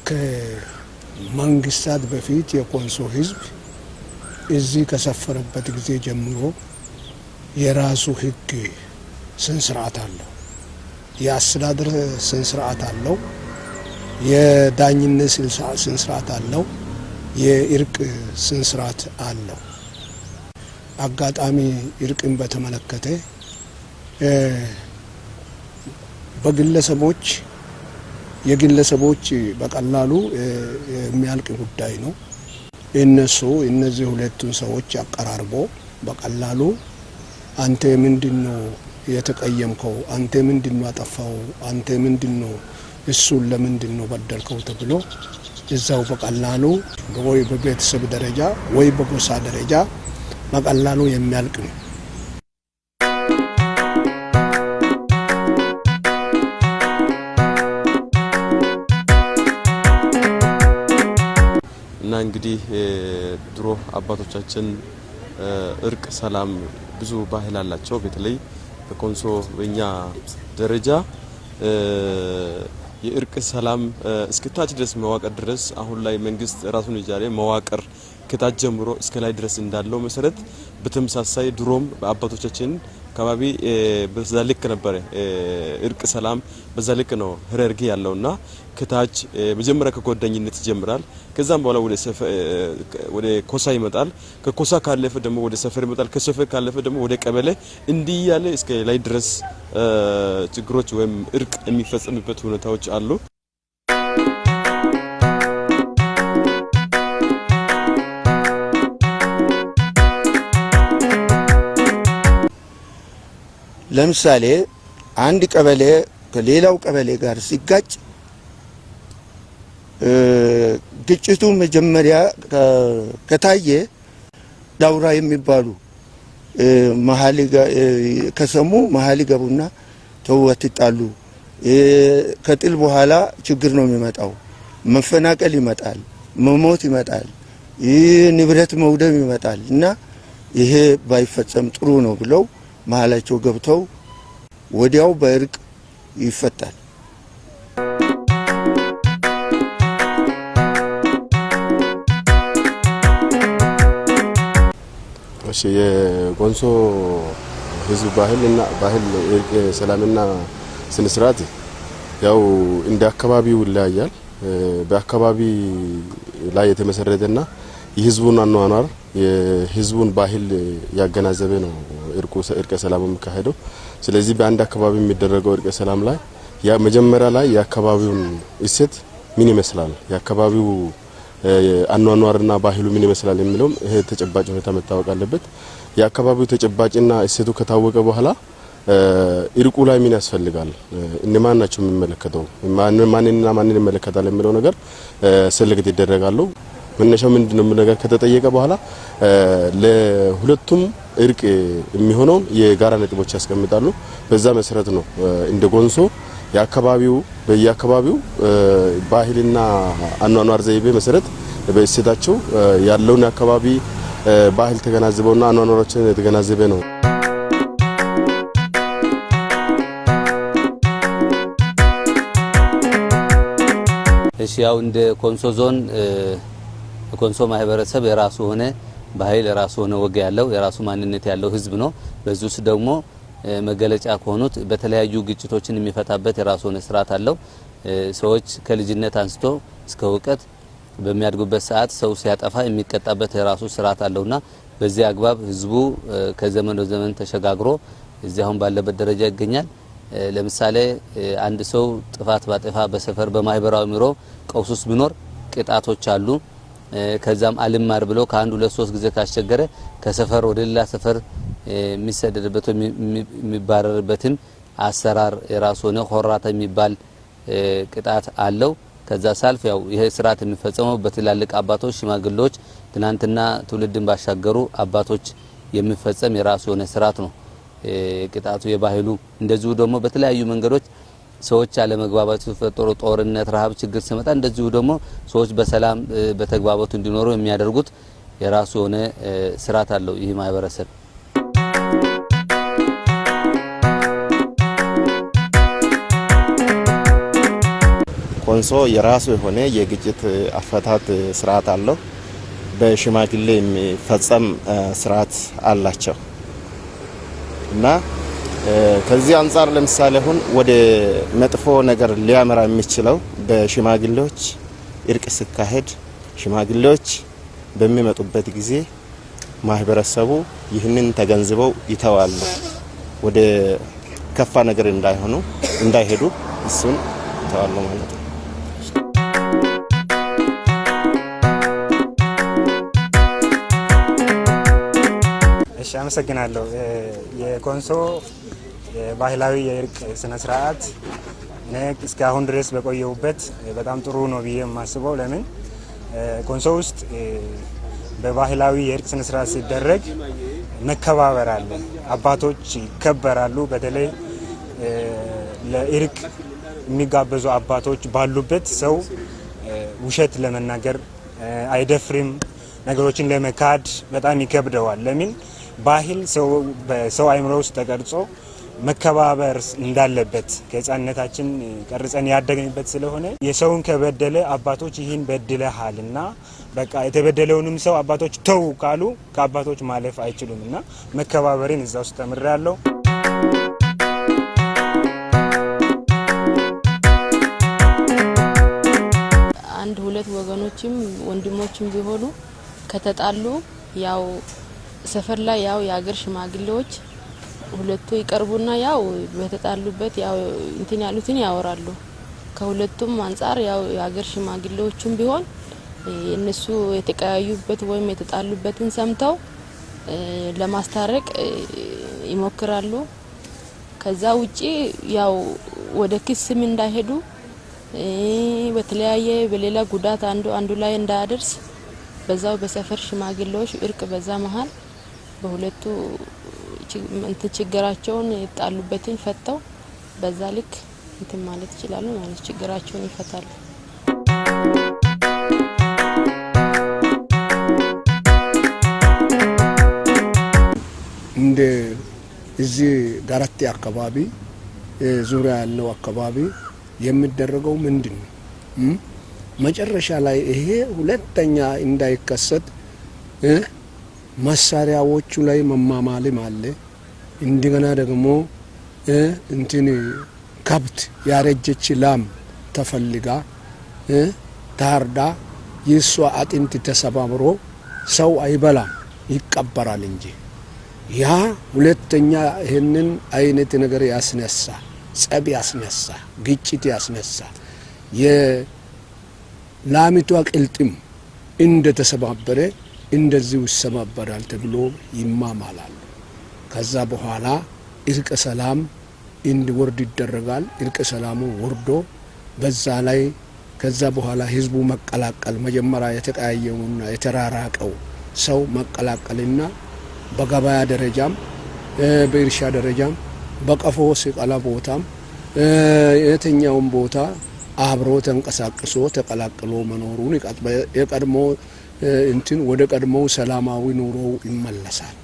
ከመንግስታት በፊት የኮንሶ ህዝብ እዚህ ከሰፈረበት ጊዜ ጀምሮ የራሱ ህግ ስነ ስርዓት አለው። የአስተዳደር ስነ ስርዓት አለው። የዳኝነት ስነ ስርዓት አለው። የእርቅ ስነ ስርዓት አለው። አጋጣሚ እርቅን በተመለከተ የግለሰቦች በቀላሉ የሚያልቅ ጉዳይ ነው። እነዚህ ሁለቱን ሰዎች አቀራርቦ በቀላሉ አንተ ምንድነው የተቀየምከው? አንተ ምንድነው አጠፋው? አንተ ምንድነው እሱን ለምንድነው በደልከው? ተብሎ እዛው በቀላሉ ወይ በቤተሰብ ደረጃ ወይ በጎሳ ደረጃ በቀላሉ የሚያልቅ ነው። እና እንግዲህ ድሮ አባቶቻችን እርቅ፣ ሰላም ብዙ ባህል አላቸው። በተለይ በኮንሶ በእኛ ደረጃ የእርቅ ሰላም እስከታች ድረስ መዋቅር ድረስ አሁን ላይ መንግስት ራሱን የቻለ መዋቅር ከታች ጀምሮ እስከ ላይ ድረስ እንዳለው መሰረት በተመሳሳይ ድሮም በአባቶቻችን አካባቢ በዛ ልክ ነበር። እርቅ ሰላም በዛ ልክ ነው ህረርጊ ያለውና ከታች መጀመሪያ ከጓደኝነት ይጀምራል። ከዛም በኋላ ወደ ኮሳ ይመጣል። ከኮሳ ካለፈ ደግሞ ወደ ሰፈር ይመጣል። ከሰፈር ካለፈ ደግሞ ወደ ቀበሌ እንዲህ ያለ እስከ ላይ ድረስ ችግሮች ወይም እርቅ የሚፈጸምበት ሁኔታዎች አሉ። ለምሳሌ አንድ ቀበሌ ከሌላው ቀበሌ ጋር ሲጋጭ ግጭቱ መጀመሪያ ከታየ ዳውራ የሚባሉ ከሰሙ መሀል ገቡና ተወት ይጣሉ። ከጥል በኋላ ችግር ነው የሚመጣው። መፈናቀል ይመጣል፣ መሞት ይመጣል፣ ንብረት መውደም ይመጣል እና ይሄ ባይፈጸም ጥሩ ነው ብለው መሀላቸው ገብተው ወዲያው በእርቅ ይፈታል። እሺ የኮንሶ ህዝብ ባህል እርቅ፣ ሰላምና ስነ ስርዓት ያው እንደ አካባቢው ይለያያል። በአካባቢ ላይ የተመሰረተና የህዝቡን አኗኗር የህዝቡን ባህል ያገናዘበ ነው እርቀ ሰላም የሚካሄደው። ስለዚህ በአንድ አካባቢ የሚደረገው እርቀ ሰላም ላይ ያ መጀመሪያ ላይ የአካባቢውን እሴት ምን ይመስላል፣ የአካባቢው አኗኗርና ባህሉ ምን ይመስላል የሚለው ይሄ ተጨባጭ ሁኔታ መታወቅ አለበት። የአካባቢው ተጨባጭና እሴቱ ከታወቀ በኋላ እርቁ ላይ ምን ያስፈልጋል፣ እነማን ናቸው የሚመለከተው፣ ማንንና ማንን ይመለከታል የሚለው ነገር ሰለክት ይደረጋሉ። መነሻው ምንድነው ነገር ከተጠየቀ በኋላ ለሁለቱም እርቅ የሚሆነው የጋራ ነጥቦች ያስቀምጣሉ። በዛ መሰረት ነው እንደ ኮንሶ በየአካባቢው ባህልና አኗኗር ዘይቤ መሰረት በእሴታቸው ያለውን አካባቢ ባህል ተገናዝበውና አኗኗሮችን የተገናዘበ ነው። እሺ ያው እንደ ኮንሶ ዞን ኮንሶ ማህበረሰብ የራሱ ሆነ ባህል የራሱ ሆነ ወግ ያለው የራሱ ማንነት ያለው ህዝብ ነው። በዙስ ደግሞ መገለጫ ከሆኑት በተለያዩ ግጭቶችን የሚፈታበት የራሱ ሆነ ስርዓት አለው። ሰዎች ከልጅነት አንስቶ እስከ እውቀት በሚያድጉበት ሰዓት ሰው ሲያጠፋ የሚቀጣበት የራሱ ስርዓት አለውና በዚህ አግባብ ህዝቡ ከዘመን ወደ ዘመን ተሸጋግሮ እዚህ አሁን ባለበት ደረጃ ይገኛል። ለምሳሌ አንድ ሰው ጥፋት ባጠፋ በሰፈር በማህበራዊ ኑሮ ቀውስ ቢኖር ቅጣቶች አሉ። ከዛም አልማር ብሎ ከአንድ ሁለት ሶስት ጊዜ ካስቸገረ ከሰፈር ወደ ሌላ ሰፈር የሚሰደድበት የሚባረርበትም አሰራር የራሱ ሆነ ሆራታ የሚባል ቅጣት አለው። ከዛ ሳልፍ ያው ይሄ ስርዓት የሚፈጸመው በትላልቅ አባቶች ሽማግሌዎች ትናንትና ትውልድን ባሻገሩ አባቶች የሚፈጸም የራሱ ሆነ ስርዓት ነው። ቅጣቱ የባህሉ እንደዚሁ ደግሞ በተለያዩ መንገዶች ሰዎች አለመግባባት ሲፈጠሩ ጦርነት፣ ረሃብ፣ ችግር ሲመጣ እንደዚሁ ደግሞ ሰዎች በሰላም በተግባቦት እንዲኖሩ የሚያደርጉት የራሱ ሆነ ስርዓት አለው ይህ ማህበረሰብ። ኮንሶ የራሱ የሆነ የግጭት አፈታት ስርዓት አለው። በሽማግሌ የሚፈጸም ስርዓት አላቸው እና ከዚህ አንፃር ለምሳሌ አሁን ወደ መጥፎ ነገር ሊያመራ የሚችለው በሽማግሌዎች እርቅ ሲካሄድ ሽማግሌዎች በሚመጡበት ጊዜ ማህበረሰቡ ይህንን ተገንዝበው ይተዋሉ። ወደ ከፋ ነገር እንዳይሄዱ እሱን ይተዋሉ ማለት ነው። እሺ አመሰግናለሁ። የኮንሶ ባህላዊ የእርቅ ስነ ስርዓት እስካሁን ድረስ በቆየውበት በጣም ጥሩ ነው ብዬ የማስበው ለምን ኮንሶ ውስጥ በባህላዊ የእርቅ ስነ ስርዓት ሲደረግ መከባበር አለ። አባቶች ይከበራሉ። በተለይ ለእርቅ የሚጋበዙ አባቶች ባሉበት ሰው ውሸት ለመናገር አይደፍርም። ነገሮችን ለመካድ በጣም ይከብደዋል። ለምን ባህል በሰው አይምሮ ውስጥ ተቀርጾ መከባበር እንዳለበት ከህፃንነታችን ቀርጸን ያደግንበት ስለሆነ የሰውን ከበደለ አባቶች ይህን በድለሃልና በቃ የተበደለውንም ሰው አባቶች ተው ካሉ ከአባቶች ማለፍ አይችሉምና መከባበርን እዛ ውስጥ ተምሬያለሁ። አንድ ሁለት ወገኖችም ወንድሞችም ቢሆኑ ከተጣሉ ያው ሰፈር ላይ ያው የአገር ሽማግሌዎች ሁለቱ ይቀርቡና ያው በተጣሉበት ያው እንትን ያሉትን ያወራሉ። ከሁለቱም አንፃር ያው የአገር ሽማግሌዎችም ቢሆን እነሱ የተቀያዩበት ወይም የተጣሉበትን ሰምተው ለማስታረቅ ይሞክራሉ። ከዛ ውጪ ያው ወደ ክስም እንዳይሄዱ በተለያየ በሌላ ጉዳት አንዱ ላይ እንዳያደርስ በዛው በሰፈር ሽማግሌዎች እርቅ በዛ መሃል በሁለቱ ችግራቸውን የጣሉበትን ፈተው በዛ ልክ እንትን ማለት ይችላሉ ማለት ችግራቸውን ይፈታሉ። እንደ እዚህ ጋራቴ አካባቢ ዙሪያ ያለው አካባቢ የሚደረገው ምንድነው? መጨረሻ ላይ ይሄ ሁለተኛ እንዳይከሰት መሳሪያዎቹ ላይ መማማልም አለ። እንደገና ደግሞ እንትን ከብት ያረጀች ላም ተፈልጋ ታርዳ የሷ አጥንት ተሰባብሮ ሰው አይበላም ይቀበራል እንጂ ያ ሁለተኛ ይሄንን አይነት ነገር ያስነሳ ጸብ ያስነሳ ግጭት ያስነሳ የላሚቷ ቅልጥም እንደ ተሰባበረ እንደዚህ ይሰባበራል ተብሎ ይማማላል። ከዛ በኋላ እርቀ ሰላም እንዲወርድ ይደረጋል። እርቀ ሰላሙ ወርዶ በዛ ላይ ከዛ በኋላ ህዝቡ መቀላቀል መጀመሪያ የተቀያየውና የተራራቀው ሰው መቀላቀልና በገበያ ደረጃም በእርሻ ደረጃም በቀፎ ስቀላ ቦታም የትኛውም ቦታ አብሮ ተንቀሳቅሶ ተቀላቅሎ መኖሩን የቀድሞ እንትን ወደ ቀድሞው ሰላማዊ ኑሮ ይመለሳል።